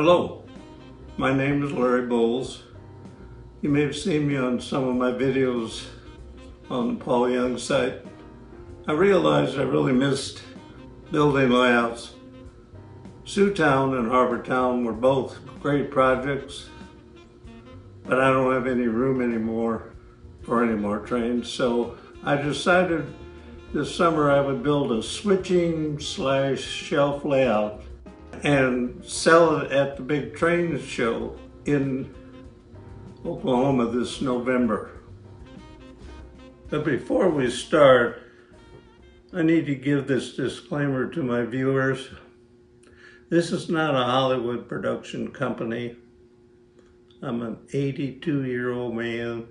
Hello, my name is Larry Bowles. You may have seen me on some of my videos on the Paul Young site. I realized I really missed building layouts. Siouxtown and Harbortown were both great projects, but I don't have any room anymore for any more trains, so I decided this summer I would build a switching / shelf layout and sell it at the big train show in Oklahoma this November. But before we start, I need to give this disclaimer to my viewers. This is not a Hollywood production company. I'm an 82-year-old man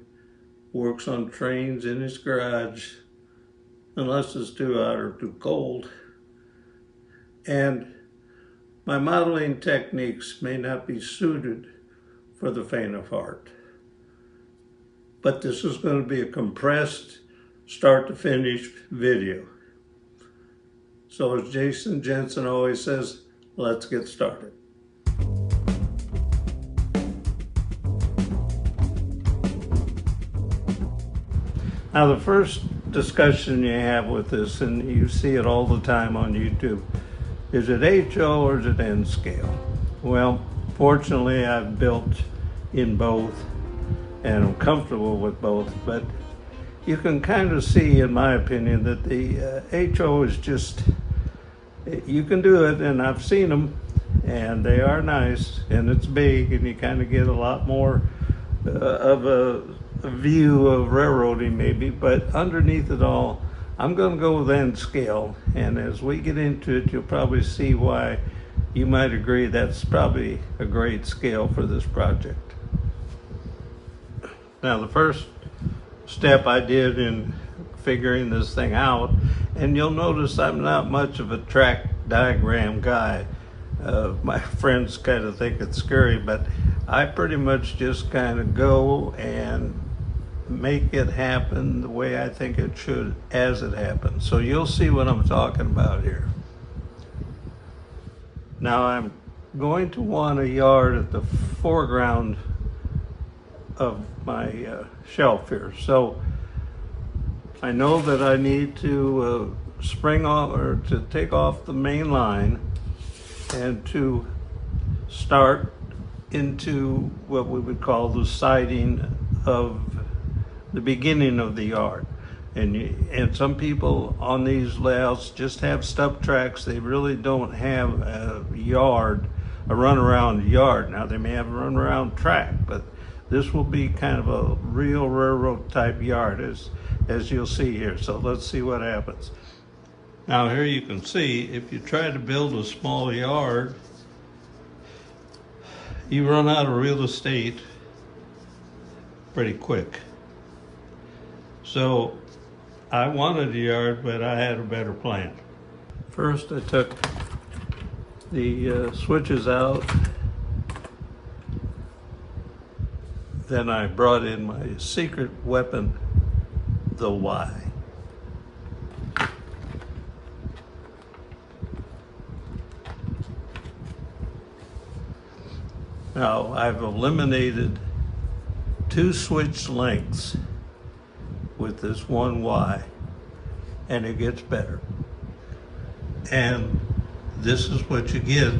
who works on trains in his garage, unless it's too hot or too cold. And my modeling techniques may not be suited for the faint of heart. But this is going to be a compressed, start to finish video. So as Jason Jensen always says, let's get started. Now the first discussion you have with this, and you see it all the time on YouTube, is it HO or is it N scale? Well, fortunately I've built in both and I'm comfortable with both, but you can kind of see, in my opinion, that the HO is just, you can do it, and I've seen them and they are nice and it's big and you kind of get a lot more of a view of railroading maybe, but underneath it all, I'm going to go with N scale, and as we get into it, you'll probably see why you might agree that's probably a great scale for this project. Now, the first step I did in figuring this thing out, and you'll notice I'm not much of a track diagram guy. My friends kind of think it's scary, but I pretty much just kind of go and make it happen the way I think it should as it happens. So you'll see what I'm talking about here. Now I'm going to want a yard at the foreground of my shelf here. So I know that I need to spring off, or to take off the main line and to start into what we would call the siding of the beginning of the yard. And some people on these layouts just have stub tracks. They really don't have a yard, a runaround yard. Now they may have a runaround track, but this will be kind of a real railroad type yard as you'll see here. So let's see what happens. Now here you can see, if you try to build a small yard, you run out of real estate pretty quick. So I wanted a yard, but I had a better plan. First I took the switches out. Then I brought in my secret weapon, the Y. Now I've eliminated 2 switch lengths with this one Y, and it gets better. And this is what you get,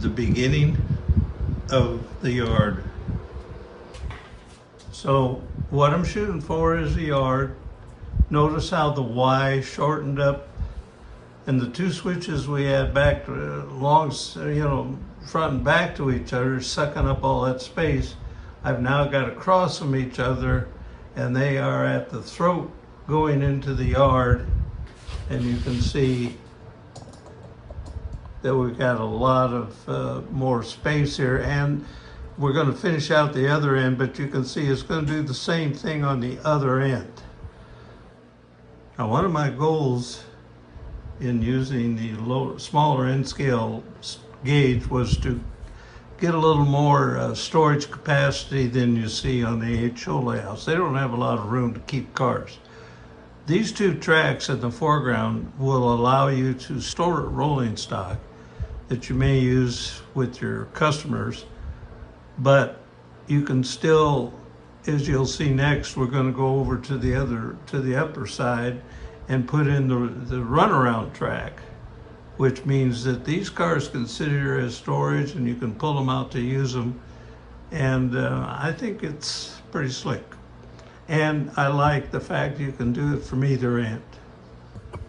the beginning of the yard. So what I'm shooting for is the yard. Notice how the Y shortened up, and the 2 switches we had back long, front and back to each other, sucking up all that space. I've now got across from each other, and they are at the throat going into the yard, and you can see that we've got a lot of more space here, and we're going to finish out the other end, but you can see it's going to do the same thing on the other end. Now one of my goals in using the smaller N scale gauge was to get a little more storage capacity than you see on the HO layouts. They don't have a lot of room to keep cars. These 2 tracks in the foreground will allow you to store rolling stock that you may use with your customers, but you can still, as you'll see next, we're going to go over to the upper side and put in the runaround track, which means that these cars can sit here as storage and you can pull them out to use them. And I think it's pretty slick. And I like the fact you can do it from either end.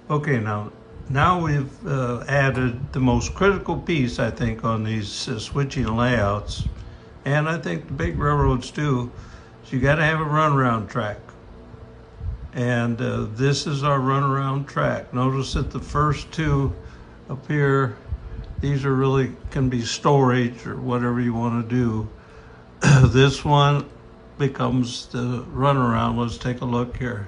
Okay, now we've added the most critical piece, I think, on these switching layouts, and I think the big railroads do, is you got to have a runaround track. And this is our runaround track. Notice that the first two up here, these are really can be storage or whatever you want to do. This one becomes the runaround. Let's take a look here.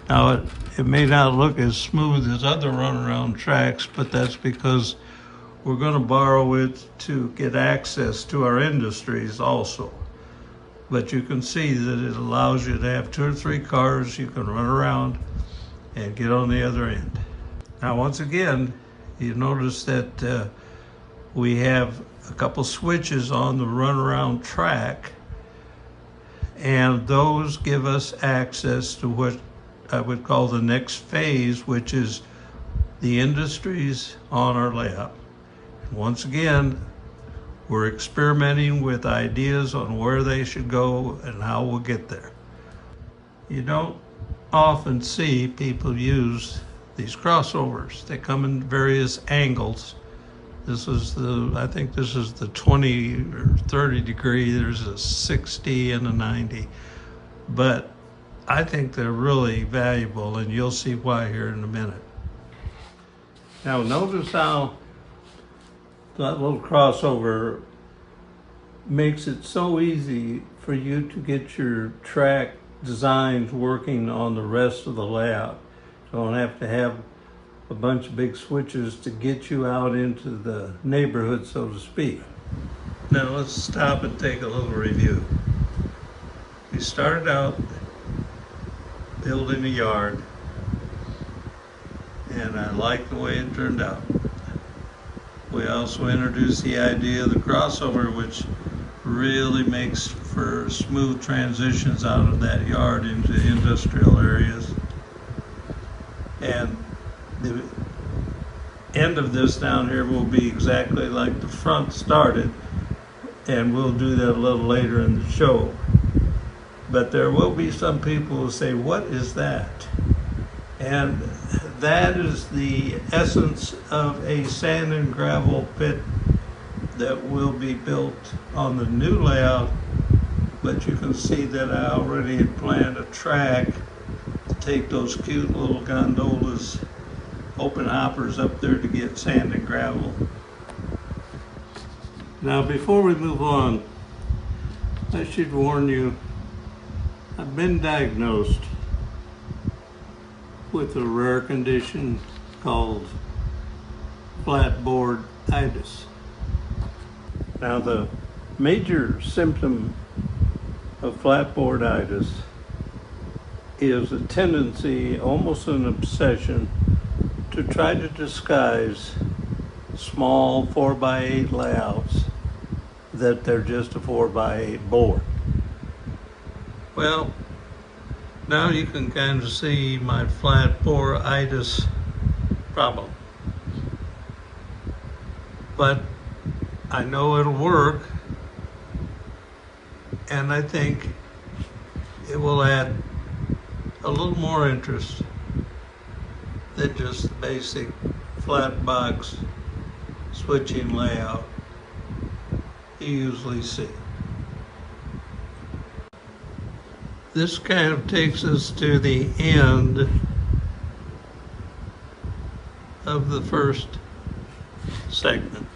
Now it may not look as smooth as other runaround tracks, but that's because we're going to borrow it to get access to our industries also. But you can see that it allows you to have 2 or 3 cars you can run around and get on the other end. Now once again, you notice that we have a couple switches on the runaround track, and those give us access to what I would call the next phase, which is the industries on our layout. And once again, we're experimenting with ideas on where they should go and how we'll get there. You don't often see people use these crossovers. They come in various angles. This is I think this is the 20 or 30 degree. There's a 60 and a 90. But I think they're really valuable, and you'll see why here in a minute. Now notice how that little crossover makes it so easy for you to get your track designs working on the rest of the layout. You don't have to have a bunch of big switches to get you out into the neighborhood, so to speak. Now let's stop and take a little review. We started out building a yard, and I like the way it turned out. We also introduced the idea of the crossover, which really makes for smooth transitions out of that yard into industrial areas. And the end of this down here will be exactly like the front started, and we'll do that a little later in the show. But there will be some people who say, what is that? And that is the essence of a sand and gravel pit that will be built on the new layout. But you can see that I already had planned a track to take those cute little gondolas, open hoppers up there to get sand and gravel. Now before we move on, I should warn you, I've been diagnosed with a rare condition called flatboarditis. Now the major symptom of flatboarditis is a tendency, almost an obsession, to try to disguise small 4x8 layouts that they're just a 4x8 board. Well, now you can kind of see my flatboarditis problem. But I know it'll work, and I think it will add a little more interest than just the basic flat box switching layout you usually see. This kind of takes us to the end of the first segment.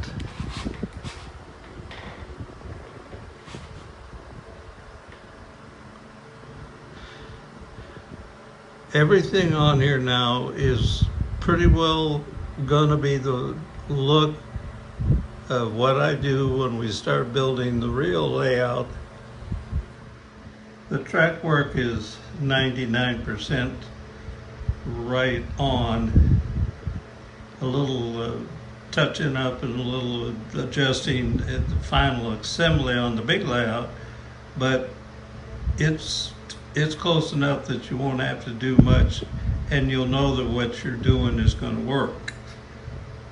Everything on here now is pretty well gonna be the look of what I do when we start building the real layout. The track work is 99% right on, a little touching up and a little adjusting at the final assembly on the big layout, but it's close enough that you won't have to do much, and you'll know that what you're doing is going to work.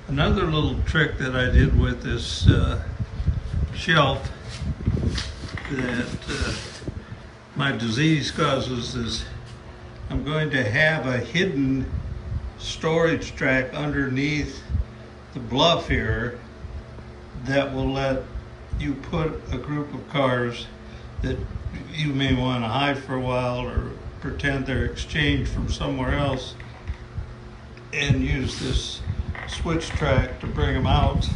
Another little trick that I did with this shelf that my disease causes is I'm going to have a hidden storage track underneath the Bluff here that will let you put a group of cars that you may want to hide for a while or pretend they're exchanged from somewhere else, and use this switch track to bring them out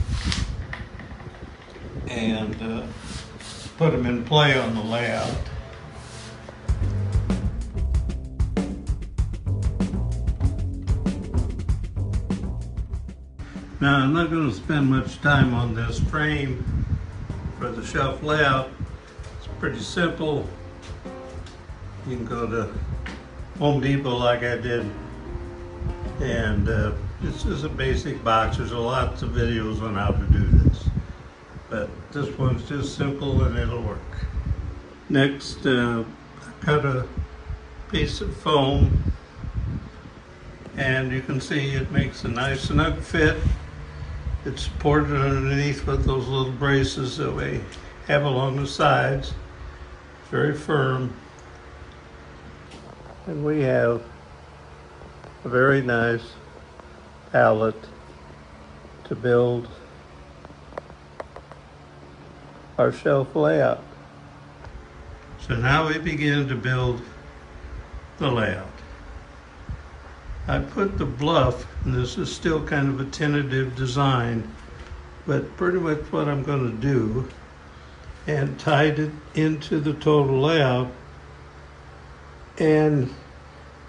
and put them in play on the layout. Now, I'm not going to spend much time on this frame for the shelf layout. It's pretty simple. You can go to Home Depot like I did, and this is a basic box. There's lots of videos on how to do this, but this one's just simple and it'll work. Next, I cut a piece of foam, and you can see it makes a nice snug fit. It's supported underneath with those little braces that we have along the sides. It's very firm. And we have a very nice pallet to build our shelf layout. So now we begin to build the layout. I put the Bluff, and this is still kind of a tentative design, but pretty much what I'm going to do, and tied it into the total layout and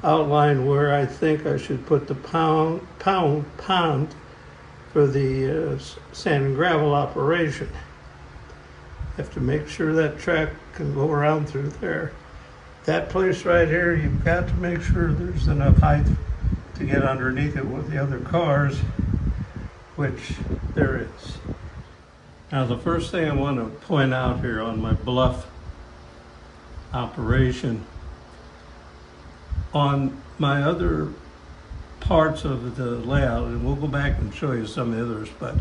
outline where I think I should put the pond for the sand and gravel operation. Have to make sure that track can go around through there. That place right here, you've got to make sure there's enough height to get underneath it with the other cars, which there is. Now, the first thing I want to point out here on my Bluff operation, on my other parts of the layout, and we'll go back and show you some of the others, but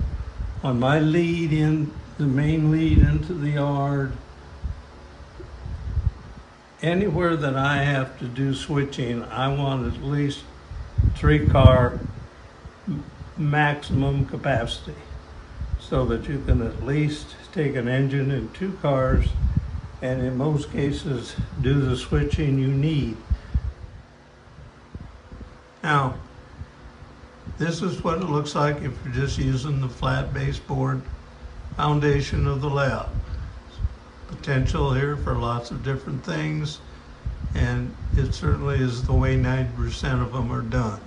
on my lead in, the main lead into the yard, anywhere that I have to do switching, I want at least 3-car maximum capacity, so that you can at least take an engine and 2 cars, and in most cases do the switching you need. Now, this is what it looks like if you're just using the flat baseboard foundation of the layout. Potential here for lots of different things, and it certainly is the way 90% of them are done.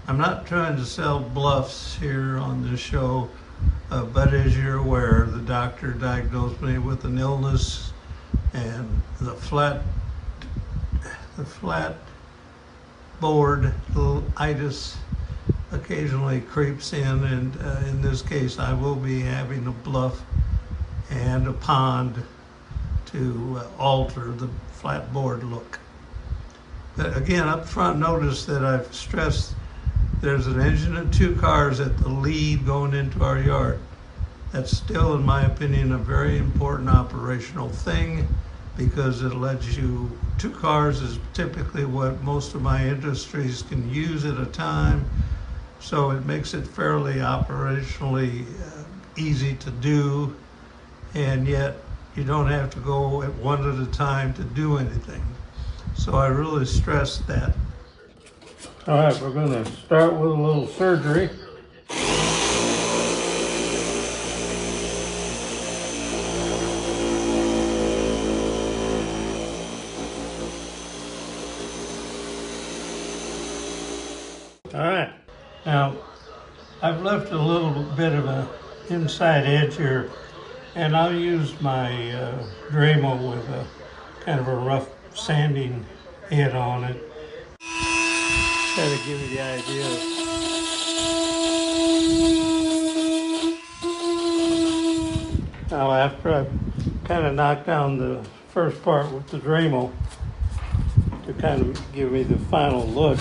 I'm not trying to sell bluffs here on this show, but as you're aware, the doctor diagnosed me with an illness, and the flatboarditis occasionally creeps in, and in this case I will be having a bluff and a pond to alter the flatboard look. But again, up front, notice that I've stressed there's an engine and 2 cars at the lead going into our yard. That's still, in my opinion, a very important operational thing, because it lets you, 2 cars is typically what most of my industries can use at a time. So it makes it fairly operationally easy to do, and yet you don't have to go at one at a time to do anything. So I really stress that. All right, we're going to start with a little surgery. All right, now I've left a little bit of an inside edge here, and I'll use my Dremel with a kind of a rough sanding head on it. Try to give you the idea of Now after I've kind of knocked down the first part with the Dremel to kind of give me the final look,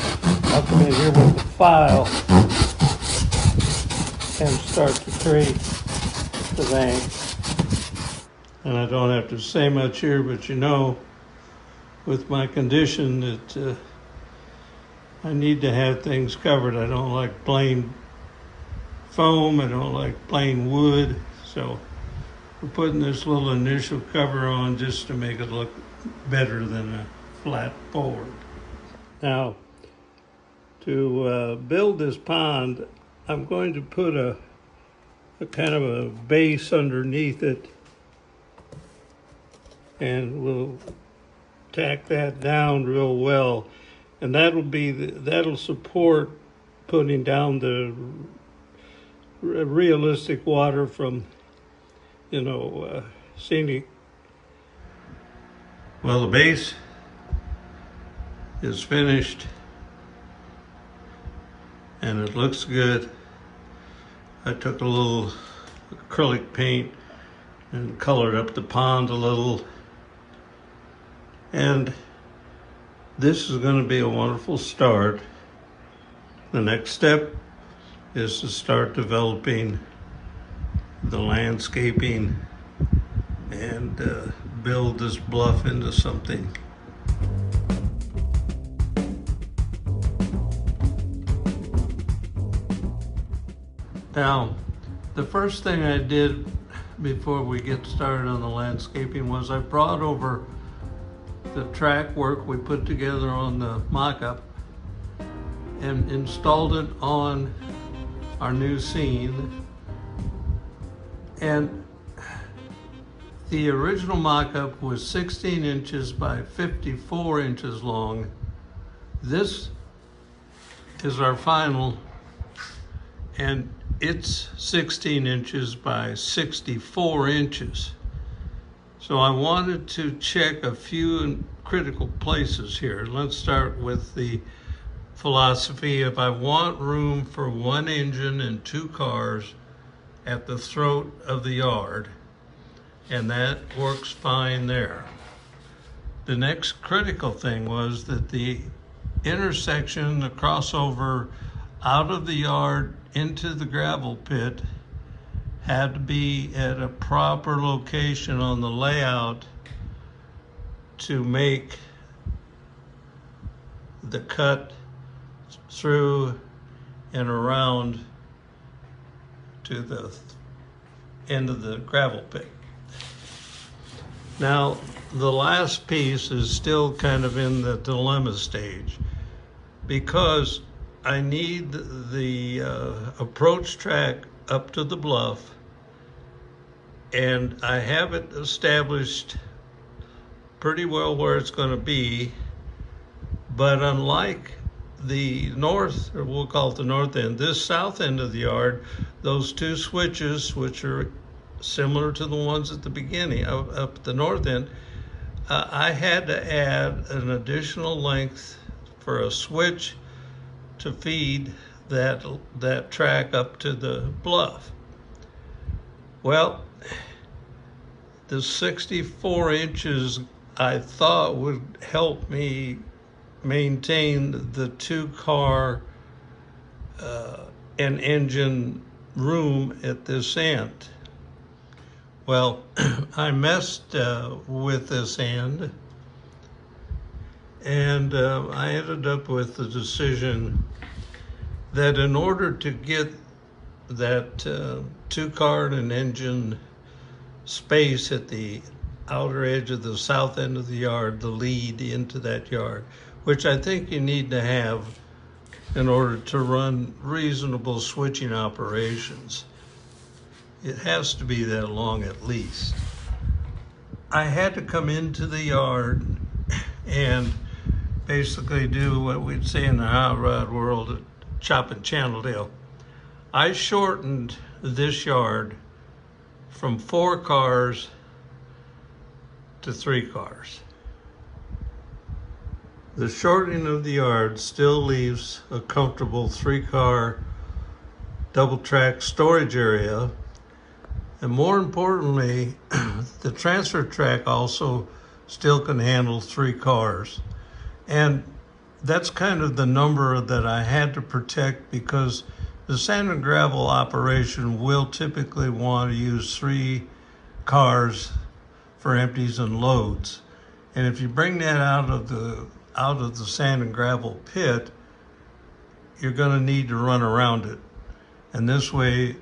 I'll come in here with the file and start to create the bank. And I don't have to say much here, but you know, with my condition that I need to have things covered. I don't like plain foam, I don't like plain wood, so we're putting this little initial cover on just to make it look better than a flat board. Now, to build this pond, I'm going to put a kind of a base underneath it, and we'll tack that down real well, and that'll support putting down the realistic water from, you know, scenic. Well, the base is finished and it looks good. I took a little acrylic paint and colored up the pond a little, and this is going to be a wonderful start. The next step is to start developing the landscaping and build this bluff into something. Now, the first thing I did before we get started on the landscaping was I brought over the track work we put together on the mock-up and installed it on our new scene. And the original mock-up was 16 inches by 54 inches long. This is our final, and it's 16 inches by 64 inches. So I wanted to check a few critical places here. Let's start with the philosophy. If I want room for one engine and two cars at the throat of the yard, and that works fine there. The next critical thing was that the intersection, the crossover out of the yard into the gravel pit, had to be at a proper location on the layout to make the cut through and around to the end of the gravel pit. Now, the last piece is still kind of in the dilemma stage, because I need the approach track up to the bluff, and I have it established pretty well where it's going to be, but unlike the north, or we'll call it the north end, this south end of the yard, those two switches, which are similar to the ones at the beginning, up at the north end, I had to add an additional length for a switch to feed that track up to the bluff. Well, the 64 inches I thought would help me maintain the two-car and engine room at this end. Well, I messed with this end, and I ended up with the decision that in order to get that two-car and engine space at the outer edge of the south end of the yard, the lead into that yard, which I think you need to have in order to run reasonable switching operations. It has to be that long at least. I had to come into the yard and basically do what we'd say in the hot rod world, chop and channel deal. I shortened this yard from 4 cars to 3 cars. The shortening of the yard still leaves a comfortable 3-car double track storage area. And more importantly, the transfer track also still can handle 3 cars. And that's kind of the number that I had to protect, because the sand and gravel operation will typically want to use 3 cars for empties and loads. And if you bring that out of the sand and gravel pit, you're going to need to run around it. And this way,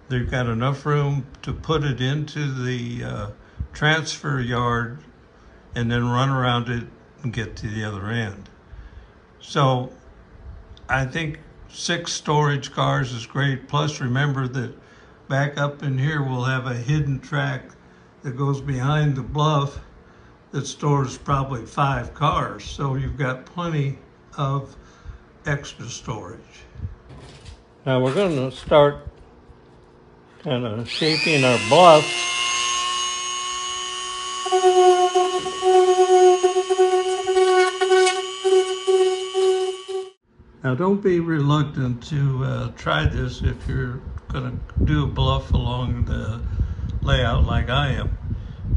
they've got enough room to put it into the transfer yard and then run around it and get to the other end. So I think 6 storage cars is great. Plus, remember that back up in here, we'll have a hidden track that goes behind the bluff that stores probably 5 cars. So you've got plenty of extra storage. Now we're going to start kind of shaping our bluff. Now don't be reluctant to try this if you're going to do a bluff along the layout like I am.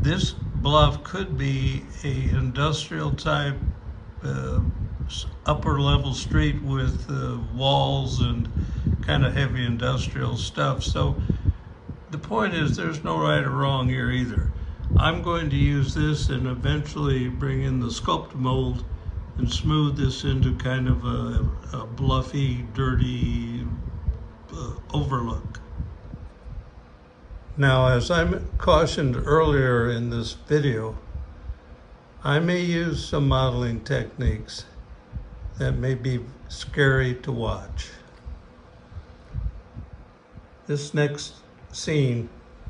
This bluff could be a industrial type upper level street with walls and kind of heavy industrial stuff. So the point is, there's no right or wrong here either. I'm going to use this and eventually bring in the sculpt mold and smooth this into kind of a bluffy, dirty overlook. Now, as I cautioned earlier in this video, I may use some modeling techniques that may be scary to watch. This next scene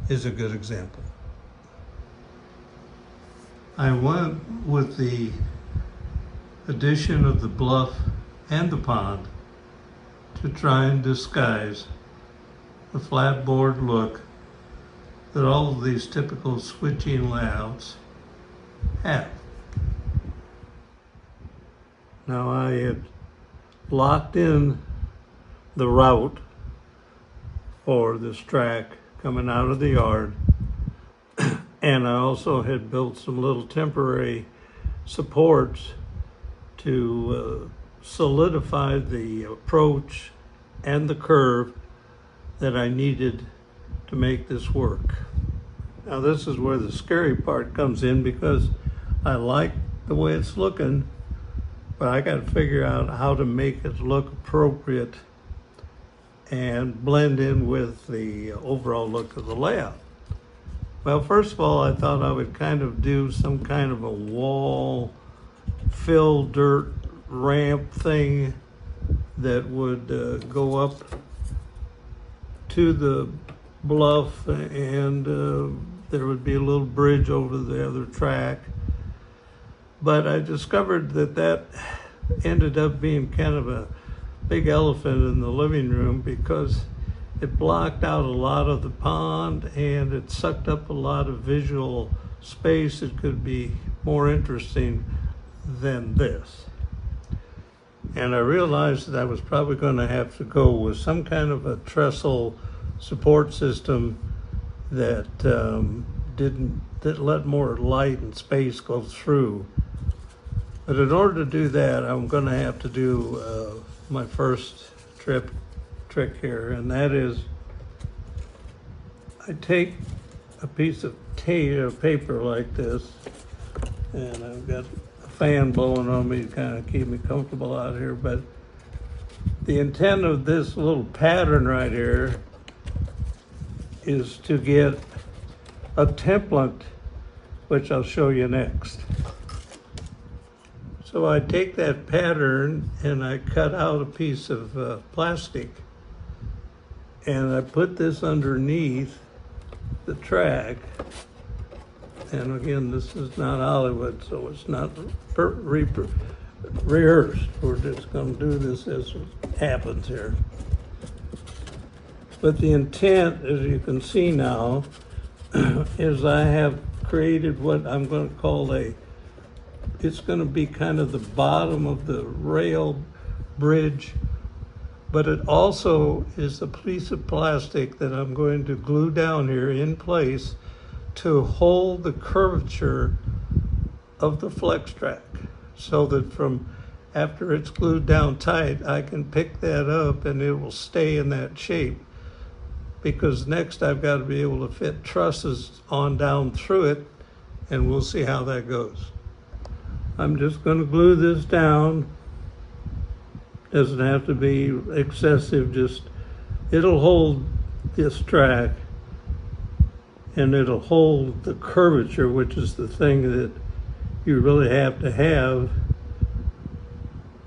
is a good example. I went with the addition of the bluff and the pond to try and disguise the flatboard look that all of these typical switching layouts have. Now I had locked in the route for this track coming out of the yard, and I also had built some little temporary supports to solidify the approach and the curve that I needed to make this work. Now this is where the scary part comes in, because I like the way it's looking, but I got to figure out how to make it look appropriate and blend in with the overall look of the layout. Well, first of all, I thought I would kind of do some kind of a wall fill dirt ramp thing that would go up to the bluff, and there would be a little bridge over the other track. But I discovered that that ended up being kind of a big elephant in the living room, because it blocked out a lot of the pond and it sucked up a lot of visual space that could be more interesting than this. And I realized that I was probably going to have to go with some kind of a trestle support system that that let more light and space go through. But in order to do that, I'm going to have to do my first trick here, and that is I take a piece of paper like this, and I've got a fan blowing on me to kind of keep me comfortable out here, but the intent of this little pattern right here is to get a template, which I'll show you next. So I take that pattern and I cut out a piece of plastic, and I put this underneath the track. And again, this is not Hollywood, so it's not rehearsed. We're just going to do this as it happens here. But the intent, as you can see now, is I have created what I'm going to call it's going to be kind of the bottom of the rail bridge but it also is a piece of plastic that I'm going to glue down here in place to hold the curvature of the flex track, so that from after it's glued down tight, I can pick that up and it will stay in that shape. Because next I've got to be able to fit trusses on down through it, and we'll see how that goes. I'm just going to glue this down. Doesn't have to be excessive, just it'll hold this track and it'll hold the curvature, which is the thing that you really have to have,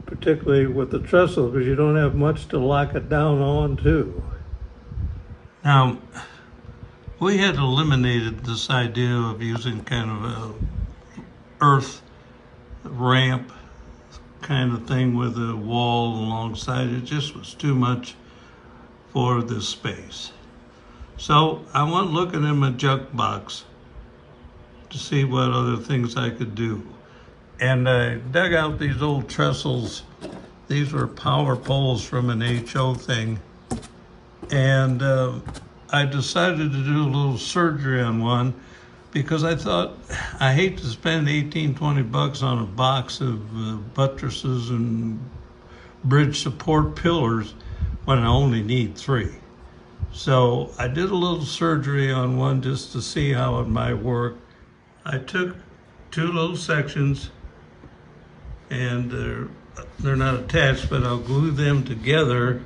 particularly with the trestle, because you don't have much to lock it down onto. Now, we had eliminated this idea of using kind of a earth ramp kind of thing with a wall alongside. It just was too much for this space. So I went looking in my junk box to see what other things I could do. And I dug out these old trestles. These were power poles from an HO thing. And I decided to do a little surgery on one because I thought I hate to spend 18-20 bucks on a box of buttresses and bridge support pillars when I only need 3. So I did a little surgery on one just to see how it might work. I took 2 little sections, and they're not attached, but I'll glue them together,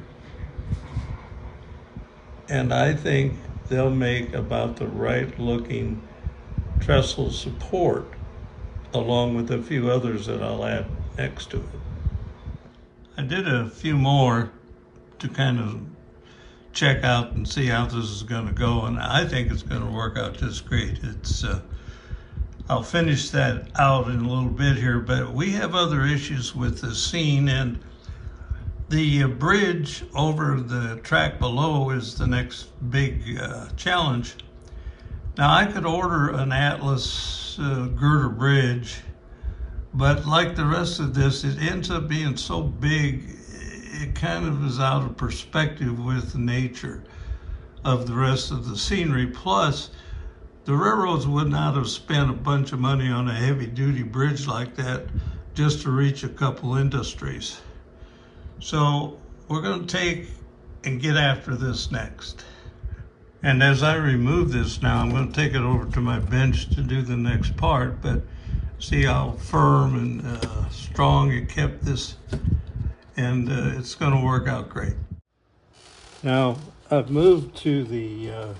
and I think they'll make about the right looking trestle support, along with a few others that I'll add next to it. I did a few more to kind of check out and see how this is going to go, and I think it's going to work out just great. I'll finish that out in a little bit here, but we have other issues with the scene, and the bridge over the track below is the next big challenge. Now, I could order an Atlas girder bridge, but like the rest of this, it ends up being so big, it kind of is out of perspective with the nature of the rest of the scenery. Plus, the railroads would not have spent a bunch of money on a heavy-duty bridge like that just to reach a couple industries. So we're going to take and get after this next. And as I remove this now, I'm going to take it over to my bench to do the next part, but see how firm and strong it kept this, and it's going to work out great. Now, I've moved to the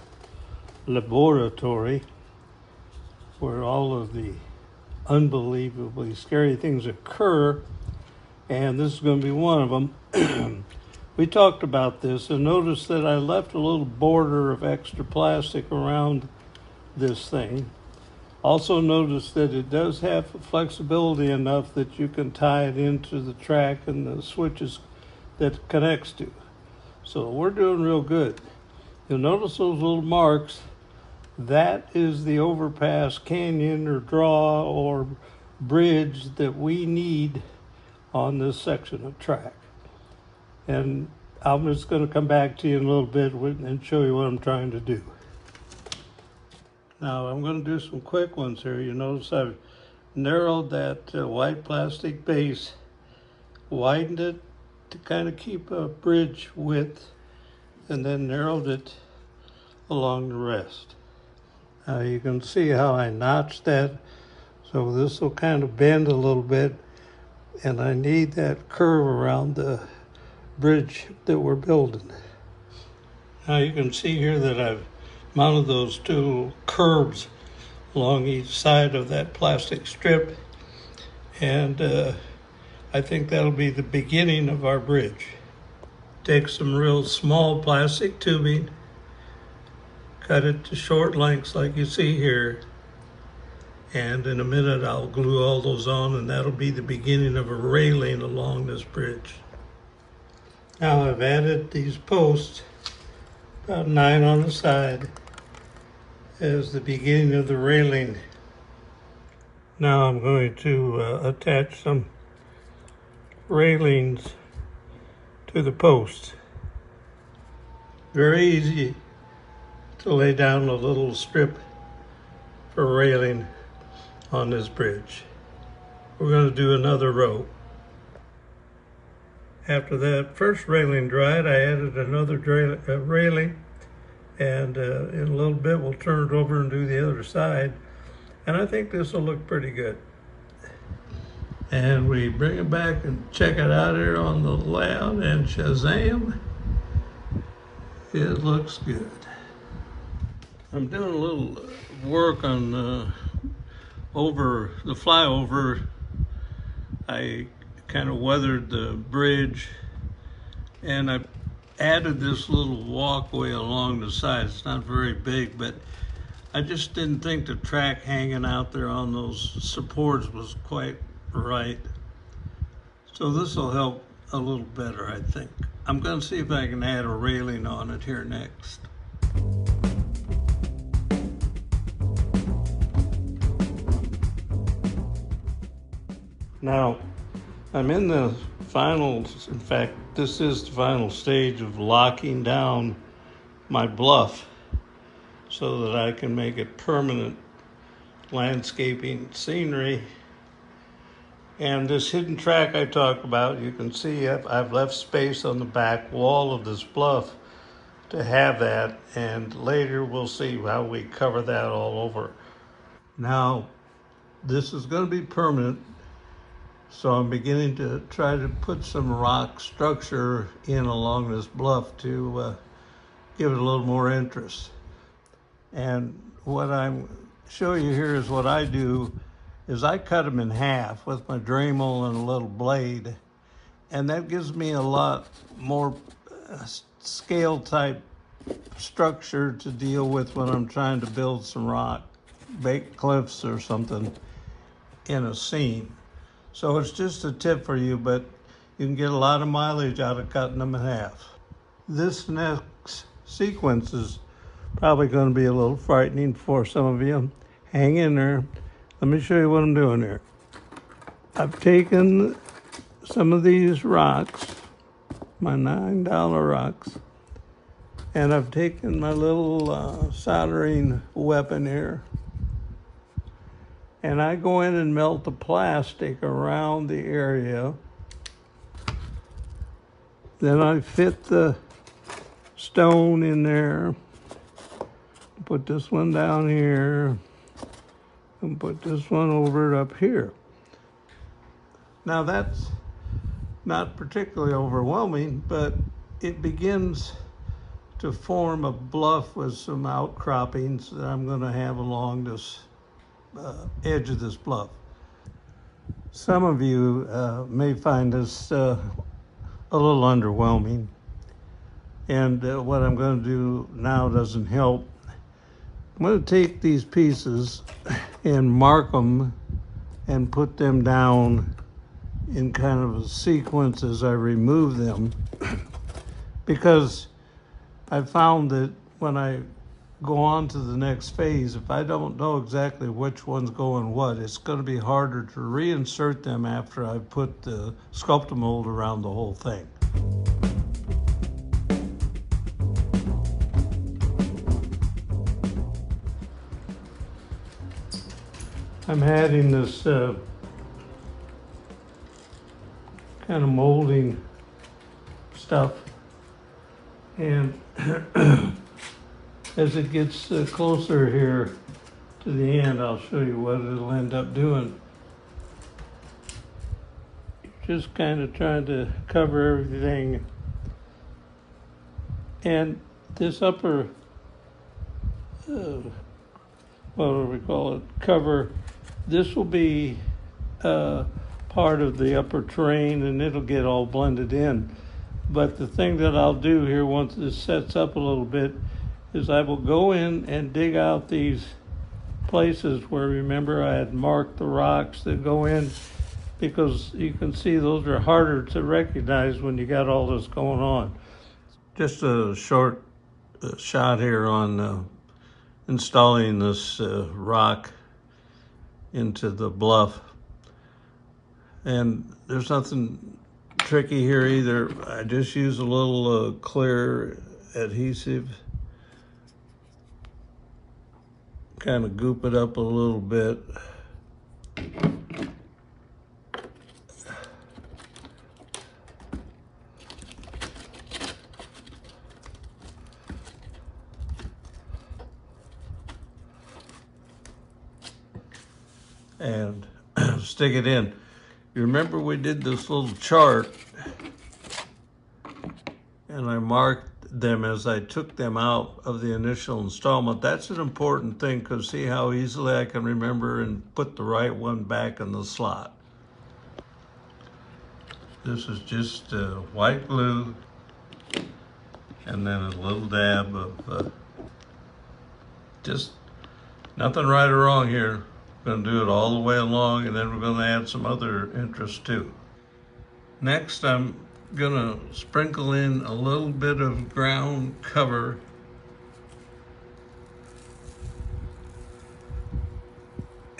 laboratory where all of the unbelievably scary things occur, and this is going to be one of them. We talked about this and noticed that I left a little border of extra plastic around this thing. Also noticed that it does have flexibility enough that you can tie it into the track and the switches that it connects to. So we're doing real good. You'll notice those little marks. That is the overpass, canyon, or draw, or bridge that we need on this section of track. And I'm just going to come back to you in a little bit and show you what I'm trying to do. Now, I'm going to do some quick ones here. You notice I've narrowed that white plastic base, widened it to kind of keep a bridge width, and then narrowed it along the rest. Now you can see how I notched that, so this will kind of bend a little bit, and I need that curve around the bridge that we're building. Now you can see here that I've mounted those 2 curbs along each side of that plastic strip, and I think that'll be the beginning of our bridge. Take some real small plastic tubing, cut it to short lengths like you see here, and in a minute I'll glue all those on, and that'll be the beginning of a railing along this bridge. Now I've added these posts, about 9 on the side, as the beginning of the railing. Now I'm going to attach some railings to to the post. Very easy to lay down a little strip for railing on this bridge. We're going to do another row. After that first railing dried, I added another railing, and in a little bit we'll turn it over and do the other side, and I think this will look pretty good. And we bring it back and check it out here on the layout, and Shazam, it looks good. I'm doing a little work on over the flyover. I kind of weathered the bridge, and I added this little walkway along the side. It's not very big, but I just didn't think the track hanging out there on those supports was quite right. So this will help a little better, I think. I'm going to see if I can add a railing on it here next. Now, I'm in the finals. In fact, this is the final stage of locking down my bluff so that I can make it permanent landscaping scenery. And this hidden track I talked about, you can see I've left space on the back wall of this bluff to have that, and later we'll see how we cover that all over. Now, this is going to be permanent, so I'm beginning to try to put some rock structure in along this bluff to give it a little more interest. And what I'm showing you here is what I do is I cut them in half with my Dremel and a little blade, and that gives me a lot more scale type structure to deal with when I'm trying to build some rock, baked cliffs or something in a scene. So it's just a tip for you, but you can get a lot of mileage out of cutting them in half. This next sequence is probably going to be a little frightening for some of you. Hang in there. Let me show you what I'm doing here. I've taken some of these rocks, my $9 rocks, and I've taken my little soldering weapon here, and I go in and melt the plastic around the area. Then I fit the stone in there, put this one down here, and put this one over up here. Now that's not particularly overwhelming, but it begins to form a bluff with some outcroppings that I'm going to have along this edge of this bluff. Some of you may find this a little underwhelming, and what I'm going to do now doesn't help. I'm going to take these pieces and mark them and put them down in kind of a sequence as I remove them, because I found that when I go on to the next phase, if I don't know exactly which one's going what, it's going to be harder to reinsert them after I've put the Sculptamold around the whole thing. I'm adding this kind of molding stuff, and as it gets closer here to the end, I'll show you what it'll end up doing. Just kind of trying to cover everything, and this upper what do we call it, cover, this will be part of the upper terrain, and it'll get all blended in. But the thing that I'll do here once this sets up a little bit is I will go in and dig out these places where, remember, I had marked the rocks that go in, because you can see those are harder to recognize when you got all this going on. Just a short shot here on installing this rock into the bluff. And there's nothing tricky here either. I just use a little clear adhesive, kind of goop it up a little bit. And stick it in. You remember we did this little chart and I marked them as I took them out of the initial installment. That's an important thing, because see how easily I can remember and put the right one back in the slot. This is just white glue and then a little dab of just nothing right or wrong here. We're going to do it all the way along, and then we're going to add some other interest too. Next, I'm going to sprinkle in a little bit of ground cover.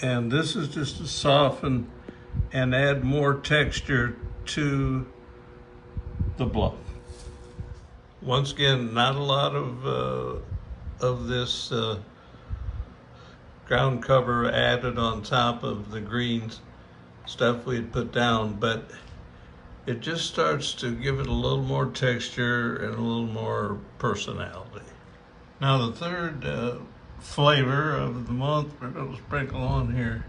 And this is just to soften and add more texture to the bluff. Once again, not a lot of this ground cover added on top of the green stuff we'd put down, but it just starts to give it a little more texture and a little more personality. Now the third flavor of the month we're going to sprinkle on here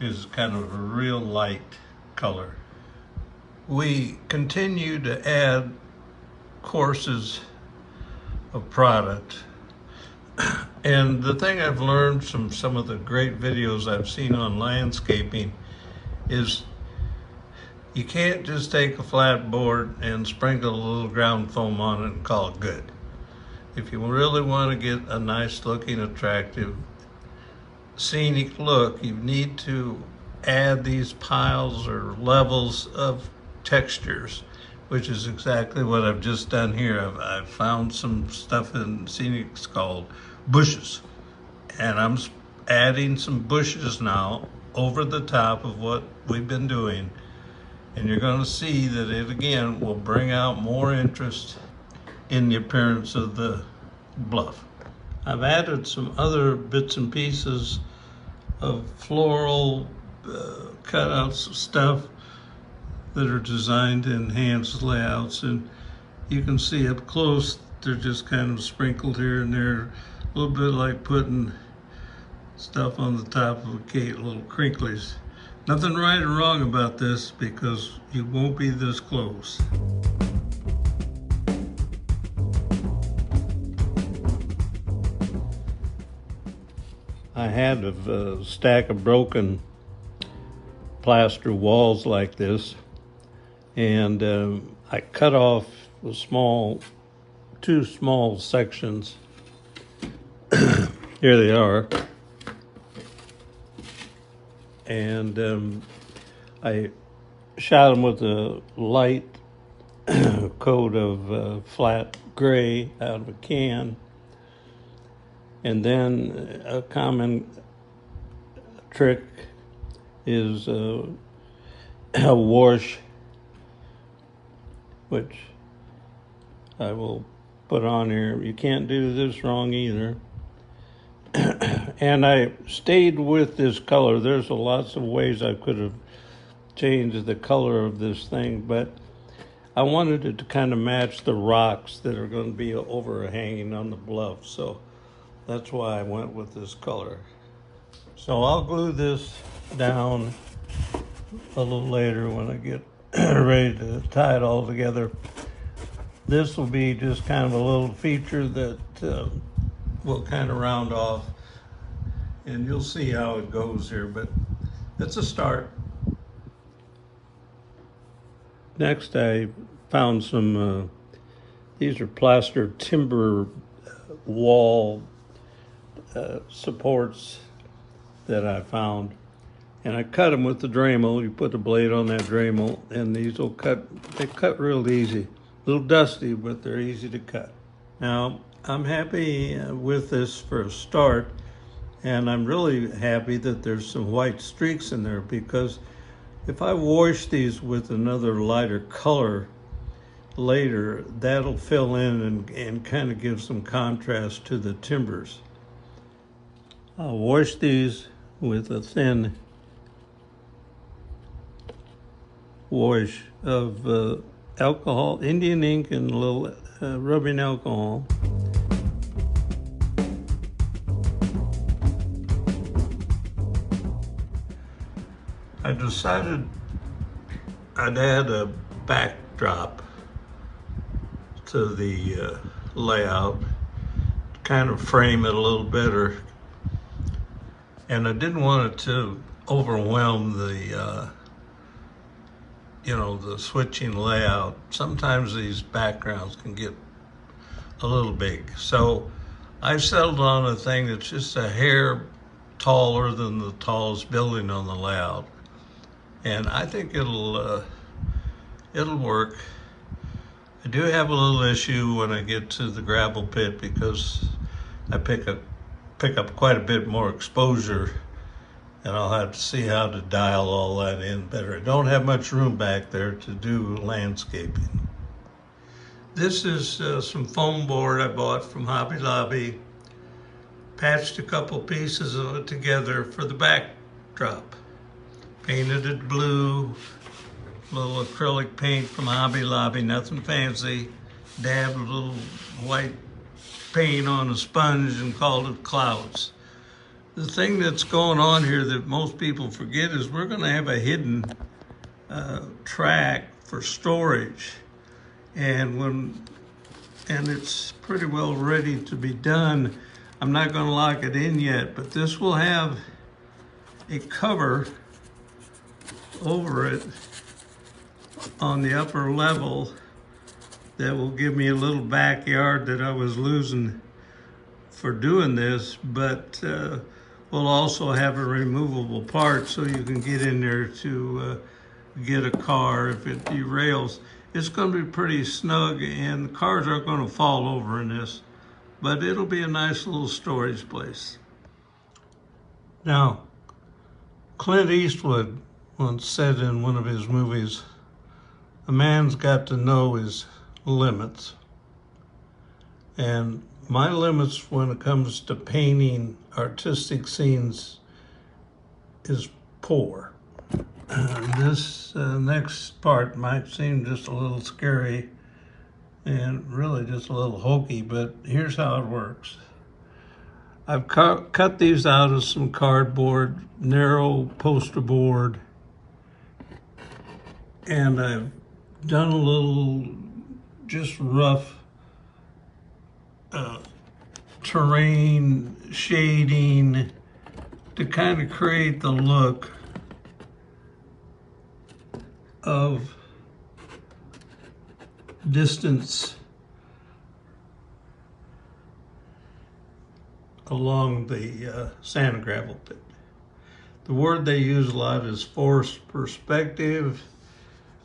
is kind of a real light color. We continue to add courses of product. And the thing I've learned from some of the great videos I've seen on landscaping is you can't just take a flat board and sprinkle a little ground foam on it and call it good. If you really want to get a nice looking, attractive, scenic look, you need to add these piles or levels of textures, which is exactly what I've just done here. I've found some stuff in scenics called bushes, and I'm adding some bushes now over the top of what we've been doing, and you're going to see that it again will bring out more interest in the appearance of the bluff. I've added some other bits and pieces of floral cutouts, stuff that are designed to enhance layouts, and you can see up close they're just kind of sprinkled here and there, a little bit like putting stuff on the top of a cake, little crinklies. Nothing right or wrong about this, because you won't be this close. I had a stack of broken plaster walls like this, and I cut off two small sections. Here they are. And I shot them with a light coat of flat gray out of a can. And then a common trick is a wash, which I will put on here. You can't do this wrong either. And I stayed with this color. There's lots of ways I could have changed the color of this thing, but I wanted it to kind of match the rocks that are going to be overhanging on the bluff. So that's why I went with this color. So I'll glue this down a little later when I get ready to tie it all together. This will be just kind of a little feature that we'll kind of round off, and you'll see how it goes here, but it's a start. Next, I found some, these are plaster timber wall supports that I found, and I cut them with the Dremel. You put the blade on that Dremel, and these will cut, they cut real easy. A little dusty, but they're easy to cut. Now, I'm happy with this for a start, and I'm really happy that there's some white streaks in there, because If I wash these with another lighter color later, that'll fill in and kind of give some contrast to the timbers. I'll wash these with a thin wash of alcohol, Indian ink, and a little rubbing alcohol. I decided I'd add a backdrop to the layout, kind of frame it a little better. And I didn't want it to overwhelm the, the switching layout. Sometimes these backgrounds can get a little big. So I settled on a thing that's just a hair taller than the tallest building on the layout. And I think it'll work. I do have a little issue when I get to the gravel pit because I pick up quite a bit more exposure, and I'll have to see how to dial all that in better. I don't have much room back there to do landscaping. This is some foam board I bought from Hobby Lobby. Patched a couple pieces of it together for the backdrop. Painted it blue, little acrylic paint from Hobby Lobby, nothing fancy. Dabbed a little white paint on a sponge and called it clouds. The thing that's going on here that most people forget is we're going to have a hidden track for storage, and it's pretty well ready to be done. I'm not going to lock it in yet, but this will have a cover over it on the upper level that will give me a little backyard that I was losing for doing this, but we'll also have a removable part so you can get in there to get a car if it derails. It's going to be pretty snug, and the cars aren't going to fall over in this, but it'll be a nice little storage place. Now, Clint Eastwood once said in one of his movies, a man's got to know his limits. And my limits when it comes to painting artistic scenes is poor. This next part might seem just a little scary and really just a little hokey, but here's how it works. I've cut these out of some cardboard, narrow poster board, and I've done a little just rough terrain shading to kind of create the look of distance along the sand and gravel pit. The word they use a lot is forced perspective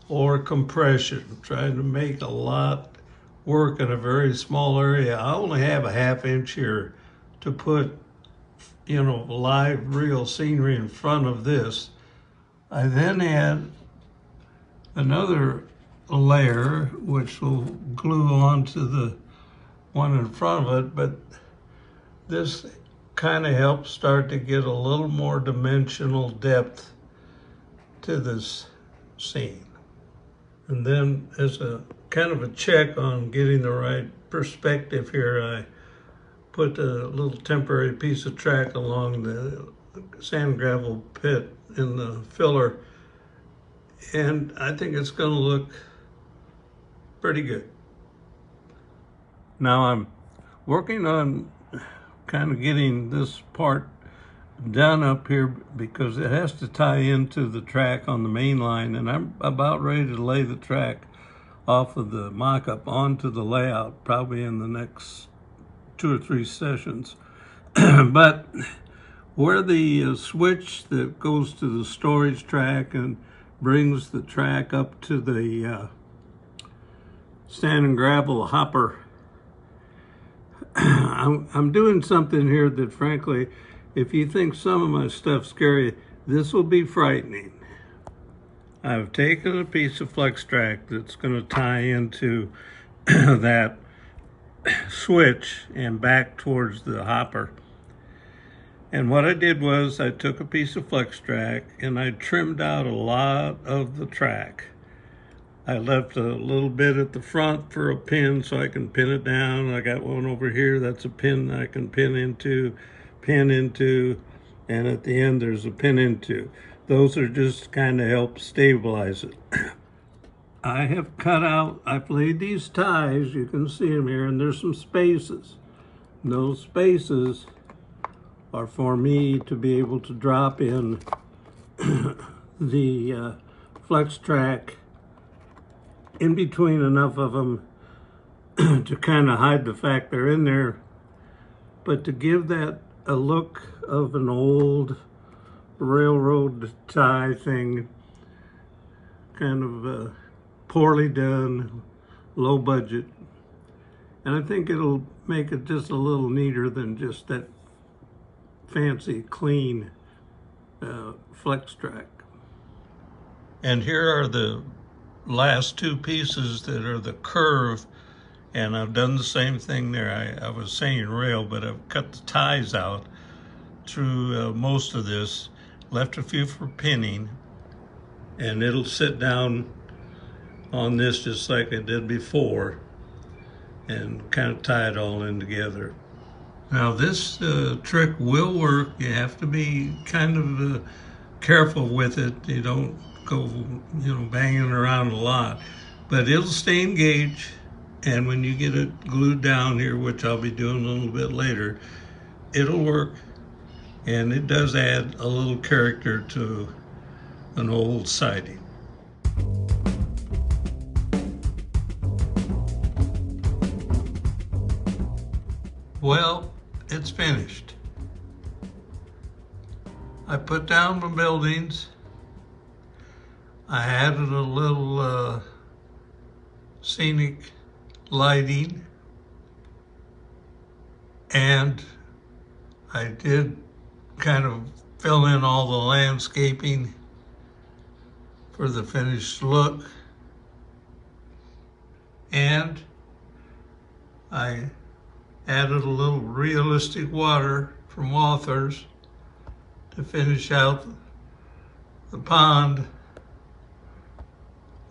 or compression, trying to make a lot work in a very small area. I only have a ½ inch here to put, live real scenery in front of this. I then add another layer, which will glue onto the one in front of it, but this kind of helps start to get a little more dimensional depth to this scene. And then as a kind of a check on getting the right perspective here, I put a little temporary piece of track along the sand gravel pit in the filler, and I think it's going to look pretty good. Now I'm working on kind of getting this part done up here because it has to tie into the track on the main line, and I'm about ready to lay the track off of the mock-up onto the layout probably in the next 2 or 3 sessions. But where the switch that goes to the storage track and brings the track up to the sand and gravel hopper, I'm doing something here that, frankly, if you think some of my stuff's scary, this will be frightening. I've taken a piece of flex track that's going to tie into that switch and back towards the hopper. And what I did was I took a piece of flex track and I trimmed out a lot of the track. I left a little bit at the front for a pin so I can pin it down. I got one over here, that's a pin I can pin into, and at the end there's a pin into. Those are just kind of help stabilize it. I have cut out, I've laid these ties, you can see them here, and there's some spaces. And those spaces are for me to be able to drop in the flex track in between enough of them to kind of hide the fact they're in there, but to give that a look of an old railroad tie thing, kind of poorly done, low budget. And I think it'll make it just a little neater than just that fancy, clean flex track. And here are the last two pieces that are the curve, and I've done the same thing there. I was saying rail, but I've cut the ties out through most of this, left a few for pinning, and it'll sit down on this just like I did before and kind of tie it all in together. Now this trick will work. You have to be kind of careful with it. You don't go, banging around a lot, but it'll stay engaged. And when you get it glued down here, which I'll be doing a little bit later, it'll work. And it does add a little character to an old siding. Well, it's finished. I put down the buildings. I added a little scenic lighting, and I did kind of fill in all the landscaping for the finished look, and I added a little realistic water from Walther's to finish out the pond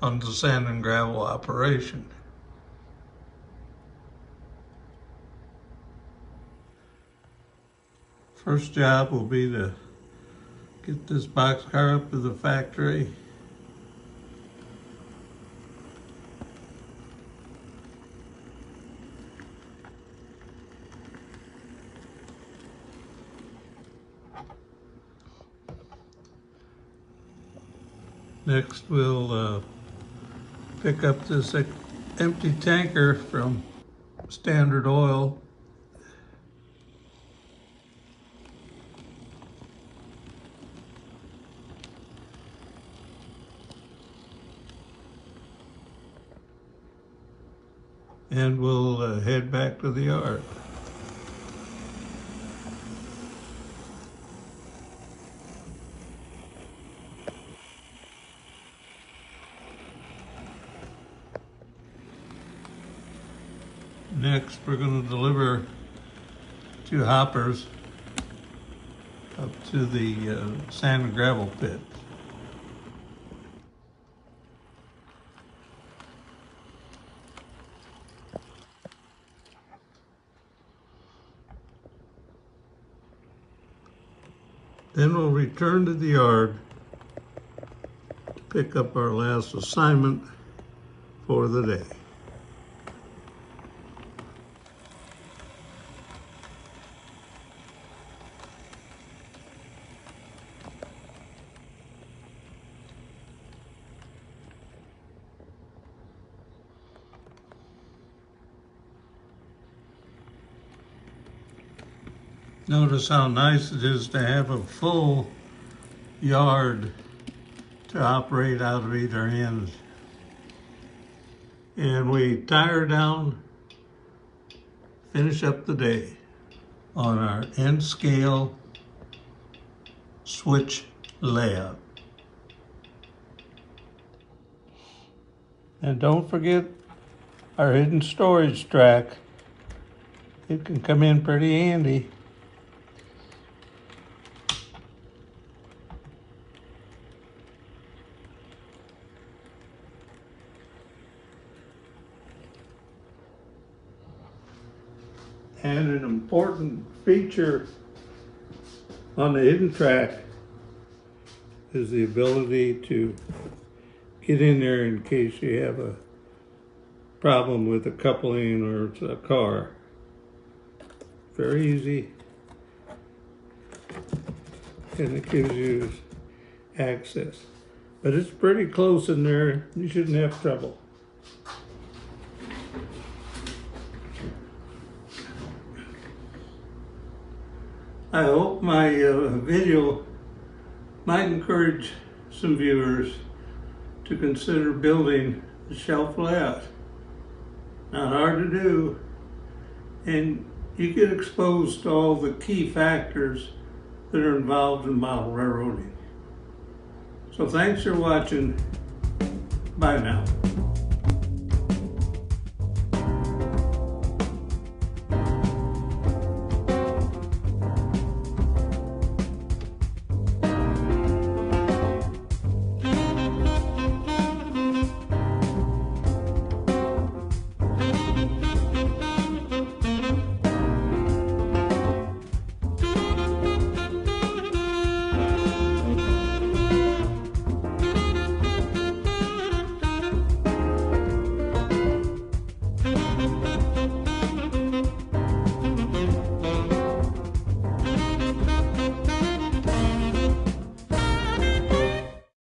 on the sand and gravel operation. First job will be to get this boxcar up to the factory. Next we'll pick up this empty tanker from Standard Oil. And we'll head back to the yard. Next, we're going to deliver 2 hoppers up to the sand and gravel pit. Then we'll return to the yard to pick up our last assignment for the day. Notice how nice it is to have a full yard to operate out of either end. And we tie her down, finish up the day on our end scale switch layout. And don't forget our hidden storage track. It can come in pretty handy. And an important feature on the hidden track is the ability to get in there in case you have a problem with a coupling or it's a car. Very easy. And it gives you access. But it's pretty close in there. You shouldn't have trouble. I hope my video might encourage some viewers to consider building a shelf layout. Not hard to do, and you get exposed to all the key factors that are involved in model railroading. So thanks for watching. Bye now.